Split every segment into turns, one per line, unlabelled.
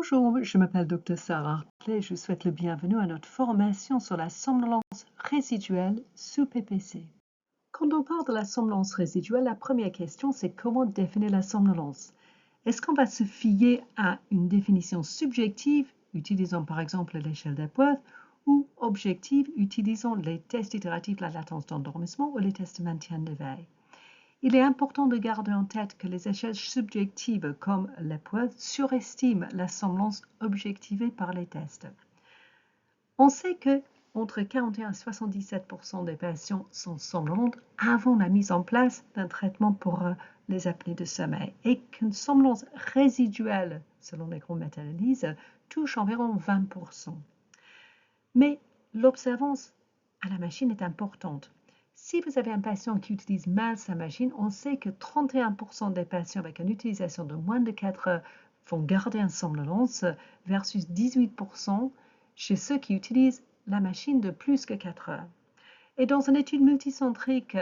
Bonjour, je m'appelle Dr Sarah Hartley et je vous souhaite le bienvenue à notre formation sur la somnolence résiduelle sous PPC. Quand on parle de la somnolence résiduelle, la première question c'est comment définir la somnolence. Est-ce qu'on va se fier à une définition subjective, utilisant par exemple l'échelle d'Epworth, ou objective, utilisant les tests itératifs de la latence d'endormissement ou les tests de maintien d'éveil? Il est important de garder en tête que les échelles subjectives comme l'Epworth surestiment la somnolence objectivée par les tests. On sait que entre 41 et 77% des patients sont somnolentes avant la mise en place d'un traitement pour les apnées de sommeil et qu'une somnolence résiduelle, selon les grandes méta-analyses, touche environ 20%. Mais l'observance à la machine est importante. Si vous avez un patient qui utilise mal sa machine, on sait que 31% des patients avec une utilisation de moins de 4 heures vont garder une somnolence versus 18% chez ceux qui utilisent la machine de plus que 4 heures. Et dans une étude multicentrique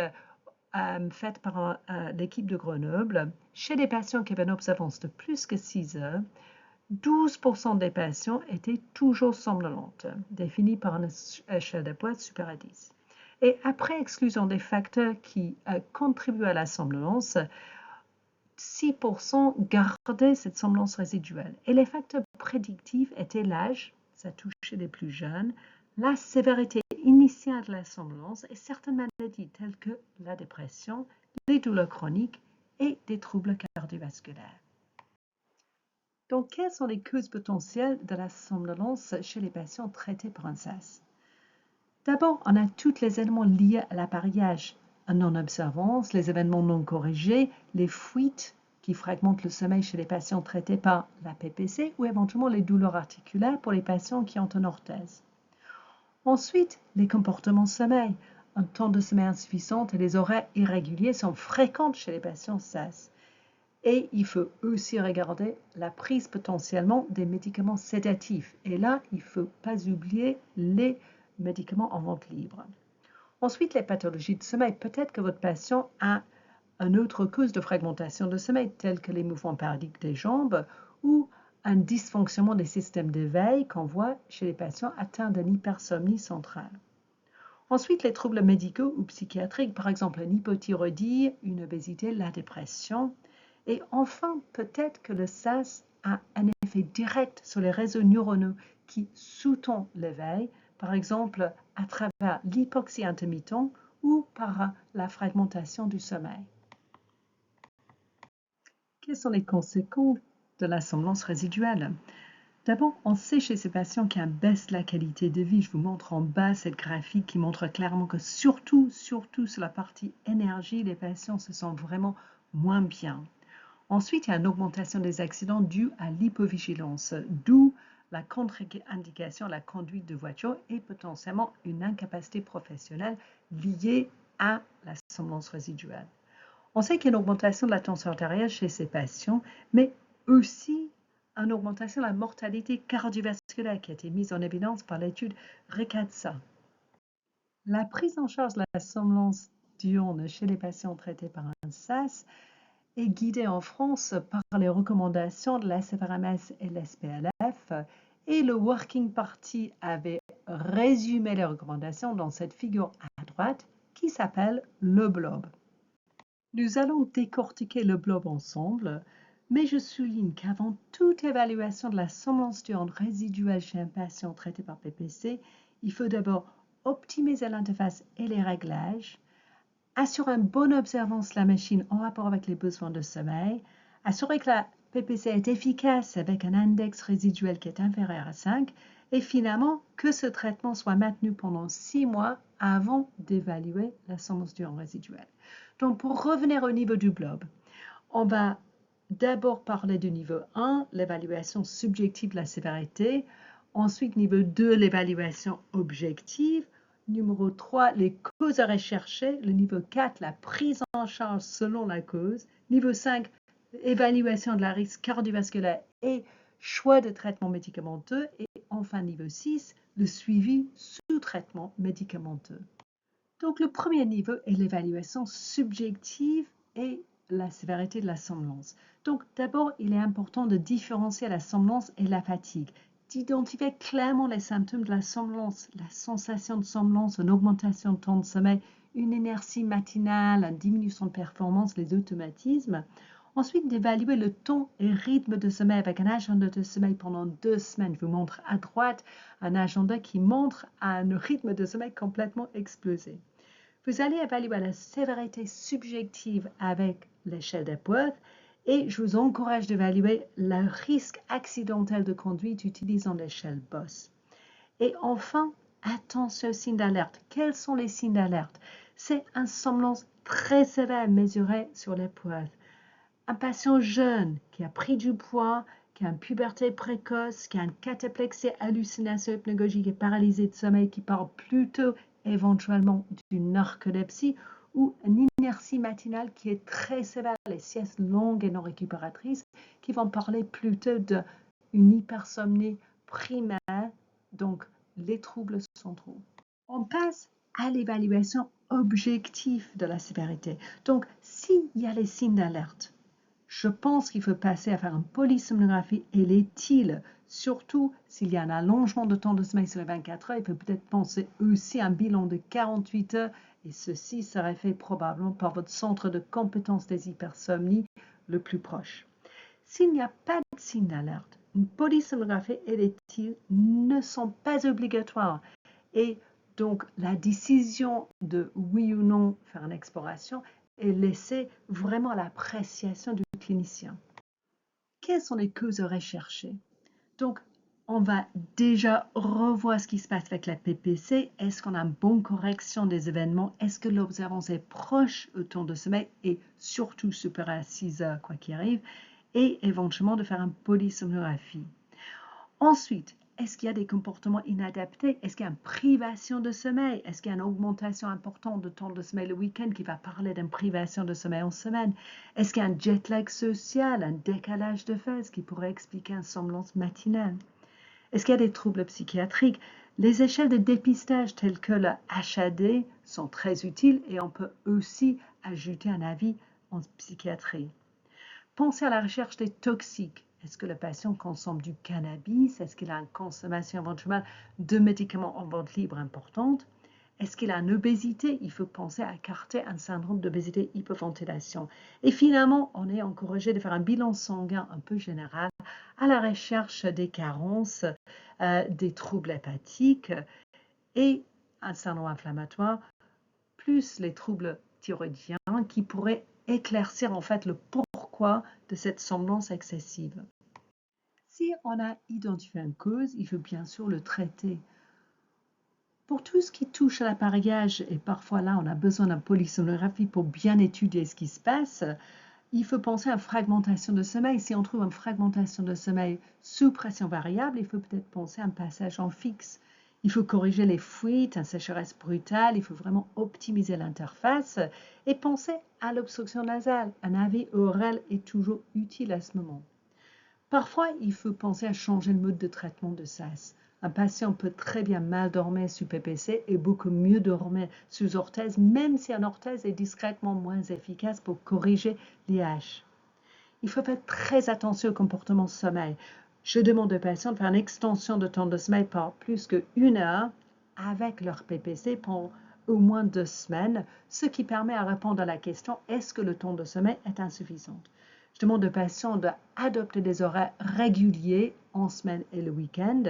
faite par l'équipe de Grenoble, chez les patients qui avaient une observance de plus que 6 heures, 12% des patients étaient toujours somnolentes, définis par une échelle d'Epworth supérieure à 10. Et après exclusion des facteurs qui contribuent à la somnolence, 6% gardaient cette somnolence résiduelle. Et les facteurs prédictifs étaient l'âge, ça touchait les plus jeunes, la sévérité initiale de la somnolence et certaines maladies telles que la dépression, les douleurs chroniques et des troubles cardiovasculaires. Donc, quelles sont les causes potentielles de la somnolence chez les patients traités par un SAS? D'abord, on a tous les éléments liés à l'appareillage, une non-observance, les événements non corrigés, les fuites qui fragmentent le sommeil chez les patients traités par la PPC ou éventuellement les douleurs articulaires pour les patients qui ont une orthèse. Ensuite, les comportements sommeil. Un temps de sommeil insuffisant et les horaires irréguliers sont fréquents chez les patients SAS. Et il faut aussi regarder la prise potentiellement des médicaments sédatifs. Et là, il ne faut pas oublier les médicaments en vente libre. Ensuite, les pathologies de sommeil. Peut-être que votre patient a une autre cause de fragmentation de sommeil, telle que les mouvements paralytiques des jambes ou un dysfonctionnement des systèmes d'éveil qu'on voit chez les patients atteints d'une hypersomnie centrale. Ensuite, les troubles médicaux ou psychiatriques, par exemple une hypothyroïdie, une obésité, la dépression. Et enfin, peut-être que le SAS a un effet direct sur les réseaux neuronaux qui sous-tendent l'éveil, par exemple à travers l'hypoxie intermittente ou par la fragmentation du sommeil. Quelles sont les conséquences de la somnolence résiduelle? D'abord, on sait chez ces patients qu'il y a une baisse de la qualité de vie. Je vous montre en bas cette graphique qui montre clairement que surtout sur la partie énergie, les patients se sentent vraiment moins bien. Ensuite, il y a une augmentation des accidents dus à l'hypovigilance, d'où la contre-indication à la conduite de voiture et potentiellement une incapacité professionnelle liée à la somnolence résiduelle. On sait qu'il y a une augmentation de la tension artérielle chez ces patients, mais aussi une augmentation de la mortalité cardiovasculaire qui a été mise en évidence par l'étude RECADSA. La prise en charge de la somnolence diurne chez les patients traités par un SAS est guidée en France par les recommandations de la SFRMS et l'SPLF et le Working Party avait résumé les recommandations dans cette figure à droite qui s'appelle le blob. Nous allons décortiquer le blob ensemble, mais je souligne qu'avant toute évaluation de la somnolence diurne résiduelle chez un patient traité par PPC, il faut d'abord optimiser l'interface et les réglages, assurer une bonne observance de la machine en rapport avec les besoins de sommeil, assurer que la PPC est efficace avec un index résiduel qui est inférieur à 5 et finalement que ce traitement soit maintenu pendant 6 mois avant d'évaluer la somnolence diurne résiduelle. Donc pour revenir au niveau du blob, on va d'abord parler du niveau 1, l'évaluation subjective de la sévérité, ensuite niveau 2, l'évaluation objective, numéro 3, les causes à rechercher, le niveau 4, la prise en charge selon la cause, niveau 5, évaluation de la risque cardiovasculaire et choix de traitement médicamenteux et enfin niveau 6, le suivi sous traitement médicamenteux. Donc le premier niveau est l'évaluation subjective et la sévérité de la somnolence. Donc, d'abord, il est important de différencier la somnolence et la fatigue, d'identifier clairement les symptômes de la somnolence, la sensation de somnolence, une augmentation de temps de sommeil, une inertie matinale, une diminution de performance, les automatismes. Ensuite, d'évaluer le temps et rythme de sommeil avec un agenda de sommeil pendant 2 semaines. Je vous montre à droite un agenda qui montre un rythme de sommeil complètement explosé. Vous allez évaluer la sévérité subjective avec l'échelle d'Epworth et je vous encourage d'évaluer le risque accidentel de conduite utilisant l'échelle BOSS. Et enfin, attention aux signes d'alerte. Quels sont les signes d'alerte? C'est une somnolence très sévère mesurée sur l'Epworth. Un patient jeune qui a pris du poids, qui a une puberté précoce, qui a une cataplexie, hallucination hypnagogique et paralysée de sommeil, qui parle plutôt éventuellement d'une narcolepsie ou une inertie matinale qui est très sévère, les siestes longues et non récupératrices, qui vont parler plutôt d'une hypersomnie primaire, donc les troubles centraux. On passe à l'évaluation objective de la sévérité. Donc, s'il y a les signes d'alerte, je pense qu'il faut passer à faire une polysomnographie et l'éthyle, surtout s'il y a un allongement de temps de sommeil sur les 24 heures. Il faut peut-être penser aussi à un bilan de 48 heures et ceci serait fait probablement par votre centre de compétences des hypersomnies le plus proche. S'il n'y a pas de signe d'alerte, une polysomnographie et l'éthyle ne sont pas obligatoires et donc la décision de oui ou non faire une exploration et laisser vraiment à l'appréciation du clinicien. Quelles sont les causes recherchées? Donc, on va déjà revoir ce qui se passe avec la PPC. Est-ce qu'on a une bonne correction des événements? Est-ce que l'observance est proche au temps de sommeil et surtout supérieure à 6 heures, quoi qu'il arrive? Et éventuellement de faire une polysomnographie. Ensuite, est-ce qu'il y a des comportements inadaptés? Est-ce qu'il y a une privation de sommeil? Est-ce qu'il y a une augmentation importante de temps de sommeil le week-end qui va parler d'une privation de sommeil en semaine? Est-ce qu'il y a un jet lag social, un décalage de phase qui pourrait expliquer une somnolence matinale? Est-ce qu'il y a des troubles psychiatriques? Les échelles de dépistage telles que le HAD sont très utiles et on peut aussi ajouter un avis en psychiatrie. Pensez à la recherche des toxiques. Est-ce que le patient consomme du cannabis? Est-ce qu'il a une consommation éventuelle de médicaments en vente libre importante? Est-ce qu'il a une obésité? Il faut penser à écarter un syndrome d'obésité hypoventilation. Et finalement, on est encouragé de faire un bilan sanguin un peu général à la recherche des carences, des troubles hépatiques et un syndrome inflammatoire, plus les troubles thyroïdiens qui pourraient éclaircir en fait le pourquoi de cette somnolence excessive. Si on a identifié une cause, il faut bien sûr le traiter. Pour tout ce qui touche à l'appareillage, et parfois là on a besoin d'une polysomnographie pour bien étudier ce qui se passe, il faut penser à une fragmentation de sommeil. Si on trouve une fragmentation de sommeil sous pression variable, il faut peut-être penser à un passage en fixe. Il faut corriger les fuites, une sécheresse brutale, il faut vraiment optimiser l'interface et penser à l'obstruction nasale. Un AV oral est toujours utile à ce moment. Parfois, il faut penser à changer le mode de traitement de SAS. Un patient peut très bien mal dormir sous PPC et beaucoup mieux dormir sous orthèse, même si une orthèse est discrètement moins efficace pour corriger l'IH. Il faut faire très attention au comportement de sommeil. Je demande aux patients de faire une extension de temps de sommeil par plus qu'1 heure avec leur PPC pendant au moins 2 semaines, ce qui permet à répondre à la question est-ce que le temps de sommeil est insuffisant? Je demande aux patients d'adopter des horaires réguliers en semaine et le week-end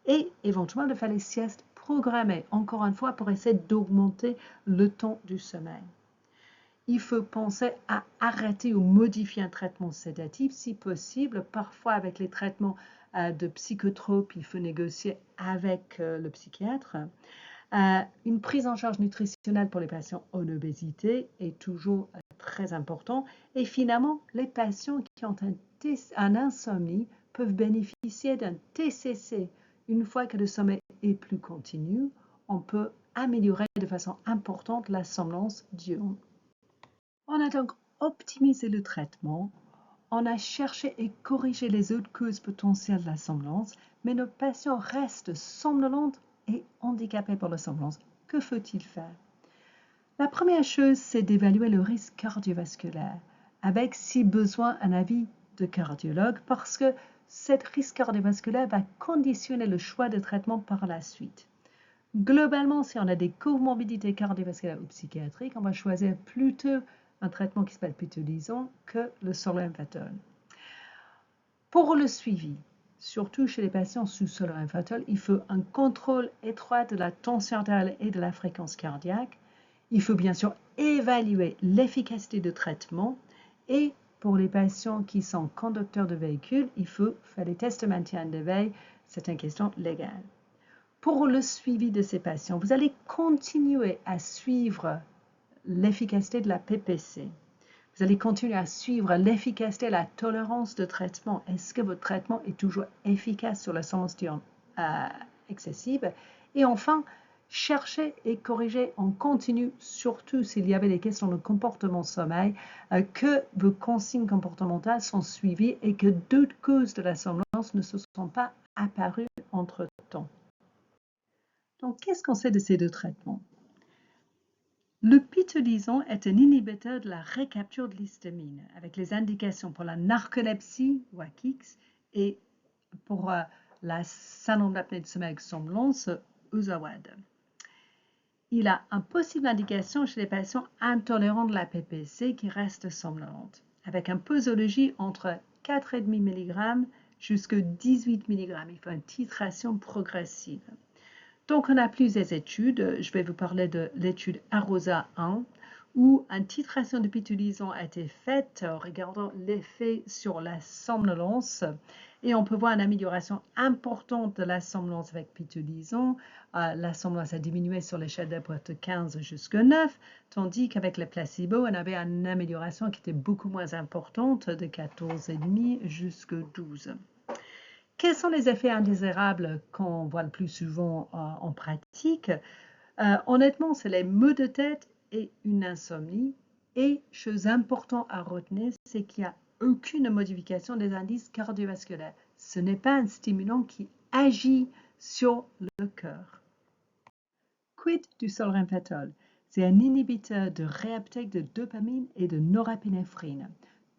et éventuellement de faire les siestes programmées, encore une fois, pour essayer d'augmenter le temps du sommeil. Il faut penser à arrêter ou modifier un traitement sédatif si possible. Parfois, avec les traitements de psychotropes, il faut négocier avec le psychiatre. Une prise en charge nutritionnelle pour les patients en obésité est toujours très important. Et finalement, les patients qui ont un insomnie peuvent bénéficier d'un TCC. Une fois que le sommeil est plus continu, on peut améliorer de façon importante la somnolence diurne. On a donc optimisé le traitement, on a cherché et corrigé les autres causes potentielles de la somnolence, mais nos patients restent somnolents et handicapés par la somnolence. Que faut-il faire? La première chose, c'est d'évaluer le risque cardiovasculaire. avec, si besoin, un avis de cardiologue parce que cet risque cardiovasculaire va conditionner le choix de traitement par la suite. Globalement, si on a des comorbidités cardiovasculaires ou psychiatriques, on va choisir plutôt un traitement qui s'appelle pitolisant que le solriamfetol. Pour le suivi, surtout chez les patients sous solriamfetol, il faut un contrôle étroit de la tension artérielle et de la fréquence cardiaque. Il faut bien sûr évaluer l'efficacité du traitement et pour les patients qui sont conducteurs de véhicules, il faut faire des tests de maintien d'éveil. C'est une question légale. Pour le suivi de ces patients, vous allez continuer à suivre l'efficacité de la PPC. Vous allez continuer à suivre l'efficacité et la tolérance de traitement. Est-ce que votre traitement est toujours efficace sur la somnolence diurne excessive? Et enfin, chercher et corriger en continu, surtout s'il y avait des questions de comportement sommeil, que vos consignes comportementales sont suivies et que d'autres causes de la somnolence ne se sont pas apparues entre-temps. Donc, qu'est-ce qu'on sait de ces deux traitements? Le pitolisant est un inhibiteur de la récapture de l'histamine, avec les indications pour la narcolepsie, WAKIX, et pour la syndrome d'apnée du sommeil avec somnolence, UZAWAD. Il a une possible indication chez les patients intolérants de la PPC qui restent somnolentes, avec une posologie entre 4,5 mg jusqu'à 18 mg. Il faut une titration progressive. Donc, on a plusieurs études. Je vais vous parler de l'étude AROSA 1, où une titration de pitolisant a été faite regardant l'effet sur la somnolence. Et on peut voir une amélioration importante de la somnolence avec pitolisant. La somnolence a diminué sur l'échelle d'Epworth de 15 jusqu'à 9, tandis qu'avec le placebo, on avait une amélioration qui était beaucoup moins importante, de 14,5 jusqu'à 12. Quels sont les effets indésirables qu'on voit le plus souvent en pratique? Honnêtement, c'est les maux de tête et une insomnie. Et chose importante à retenir, c'est qu'il n'y a aucune modification des indices cardiovasculaires. Ce n'est pas un stimulant qui agit sur le cœur. Quid du solriamfetol? C'est un inhibiteur de réuptake de dopamine et de norépinéphrine.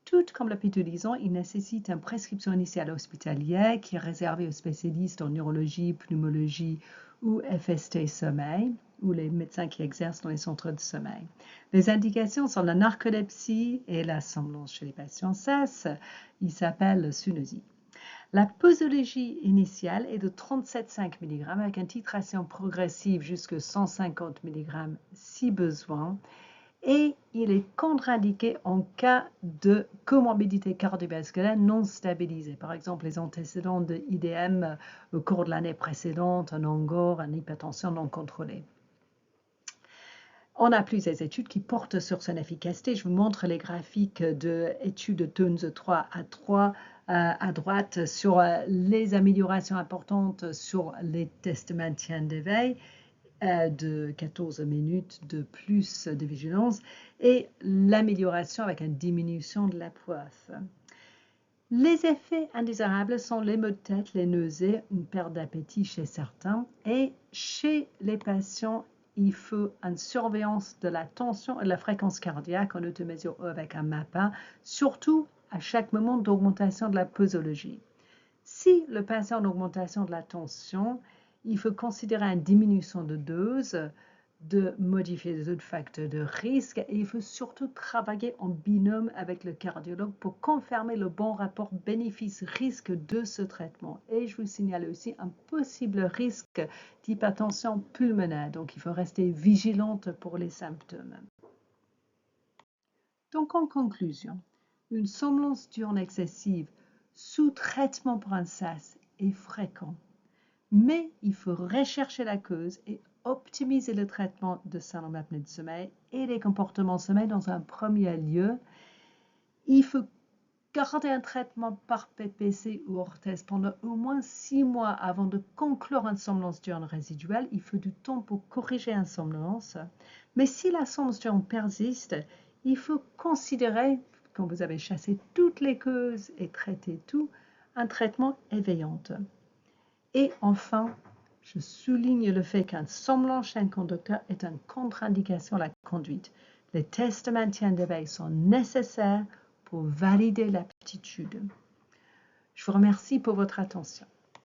Tout comme le pitolisant, il nécessite une prescription initiale hospitalière qui est réservée aux spécialistes en neurologie, pneumologie ou FST sommeil, ou les médecins qui exercent dans les centres de sommeil. Les indications sont la narcolepsie et la somnolence chez les patients SAS. Il s'appelle Sunosi. La posologie initiale est de 37,5 mg avec une titration progressive jusqu'à 150 mg si besoin. Et il est contre-indiqué en cas de comorbidité cardiovasculaire non stabilisée. Par exemple, les antécédents de IDM au cours de l'année précédente, un angor, une hypertension non contrôlée. On a plusieurs études qui portent sur son efficacité. Je vous montre les graphiques de études de Townes 3 à 3 à droite sur les améliorations importantes sur les tests de maintien d'éveil de 14 minutes de plus de vigilance et l'amélioration avec une diminution de la poisse. Les effets indésirables sont les maux de tête, les nausées, une perte d'appétit chez certains et chez les patients, il faut une surveillance de la tension et de la fréquence cardiaque en automesure avec un MAPA, surtout à chaque moment d'augmentation de la posologie. Si le patient a une augmentation de la tension, il faut considérer une diminution de dose, de modifier les autres facteurs de risque et il faut surtout travailler en binôme avec le cardiologue pour confirmer le bon rapport bénéfice-risque de ce traitement. Et je vous signale aussi un possible risque d'hypertension pulmonaire, donc il faut rester vigilante pour les symptômes. Donc en conclusion, une somnolence diurne excessive sous traitement pour un SAS est fréquent. Mais il faut rechercher la cause et optimiser le traitement de syndrome d'apnée du sommeil et des comportements sommeil dans un premier lieu. Il faut garder un traitement par PPC ou orthèse pendant au moins 6 mois avant de conclure une somnolence diurne résiduelle. Il faut du temps pour corriger une somnolence. Mais si la somnolence diurne persiste, il faut considérer, quand vous avez chassé toutes les causes et traité tout, un traitement éveillant. Et enfin, je souligne le fait qu'un somnolence chez un conducteur est une contre-indication à la conduite. Les tests de maintien d'éveil sont nécessaires pour valider l'aptitude. Je vous remercie pour votre attention.